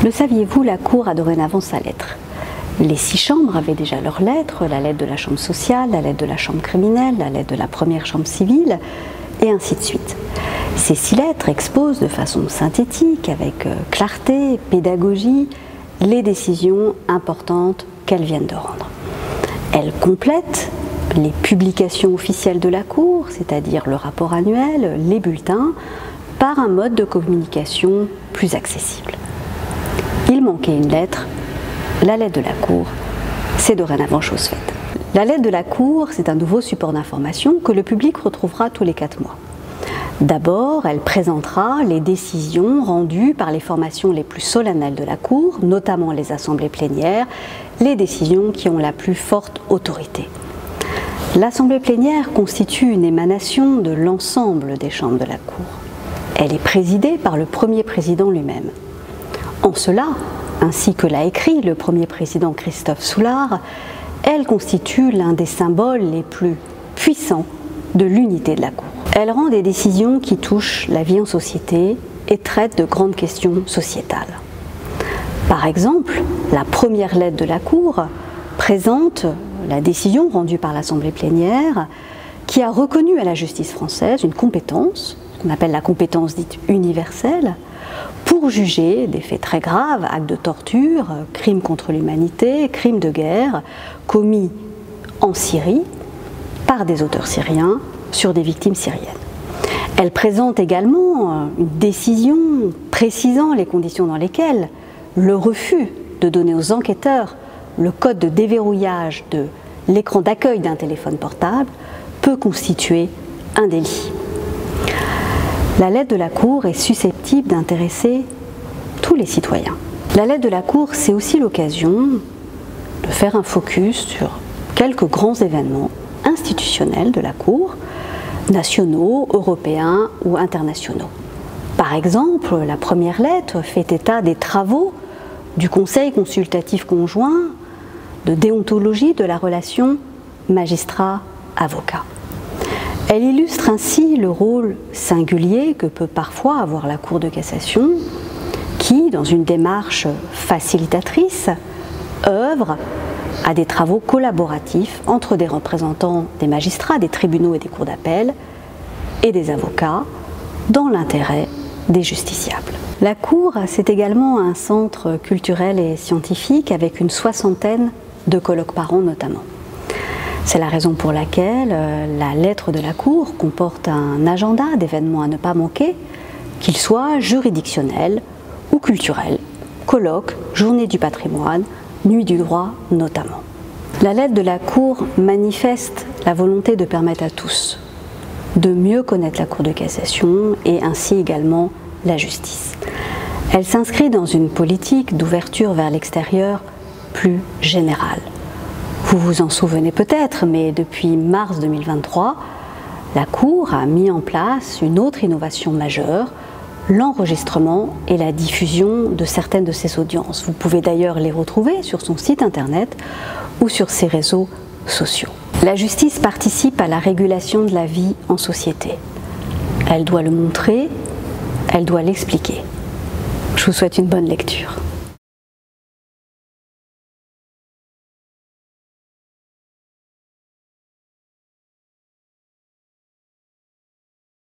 Le saviez-vous, la Cour a dorénavant sa lettre. Les 6 chambres avaient déjà leurs lettres, la lettre de la chambre sociale, la lettre de la chambre criminelle, la lettre de la première chambre civile, et ainsi de suite. Ces 6 lettres exposent de façon synthétique, avec clarté, pédagogie, les décisions importantes qu'elles viennent de rendre. Elles complètent les publications officielles de la Cour, c'est-à-dire le rapport annuel, les bulletins, par un mode de communication plus accessible. Il manquait une lettre, la lettre de la Cour, c'est dorénavant chose faite. La lettre de la Cour, c'est un nouveau support d'information que le public retrouvera tous les 4 mois. D'abord, elle présentera les décisions rendues par les formations les plus solennelles de la Cour, notamment les assemblées plénières, les décisions qui ont la plus forte autorité. L'assemblée plénière constitue une émanation de l'ensemble des chambres de la Cour. Elle est présidée par le premier président lui-même. En cela, ainsi que l'a écrit le premier président Christophe Soulard, elle constitue l'un des symboles les plus puissants de l'unité de la Cour. Elle rend des décisions qui touchent la vie en société et traite de grandes questions sociétales. Par exemple, la première lettre de la Cour présente la décision rendue par l'Assemblée plénière qui a reconnu à la justice française une compétence, qu'on appelle la compétence dite universelle, pour juger des faits très graves, actes de torture, crimes contre l'humanité, crimes de guerre, commis en Syrie par des auteurs syriens sur des victimes syriennes. Elle présente également une décision précisant les conditions dans lesquelles le refus de donner aux enquêteurs le code de déverrouillage de l'écran d'accueil d'un téléphone portable peut constituer un délit. La lettre de la Cour est susceptible d'intéresser tous les citoyens. La lettre de la Cour, c'est aussi l'occasion de faire un focus sur quelques grands événements institutionnels de la Cour, nationaux, européens ou internationaux. Par exemple, la première lettre fait état des travaux du Conseil consultatif conjoint de déontologie de la relation magistrat-avocat. Elle illustre ainsi le rôle singulier que peut parfois avoir la Cour de cassation qui, dans une démarche facilitatrice, œuvre à des travaux collaboratifs entre des représentants des magistrats, des tribunaux et des cours d'appel et des avocats dans l'intérêt des justiciables. La Cour, c'est également un centre culturel et scientifique avec une 60aine de colloques par an notamment. C'est la raison pour laquelle la lettre de la Cour comporte un agenda d'événements à ne pas manquer, qu'ils soient juridictionnels ou culturels, colloques, journée du patrimoine, nuit du droit notamment. La lettre de la Cour manifeste la volonté de permettre à tous de mieux connaître la Cour de cassation et ainsi également la justice. Elle s'inscrit dans une politique d'ouverture vers l'extérieur plus générale. Vous vous en souvenez peut-être, mais depuis mars 2023, la Cour a mis en place une autre innovation majeure, l'enregistrement et la diffusion de certaines de ses audiences. Vous pouvez d'ailleurs les retrouver sur son site internet ou sur ses réseaux sociaux. La justice participe à la régulation de la vie en société. Elle doit le montrer, elle doit l'expliquer. Je vous souhaite une bonne lecture.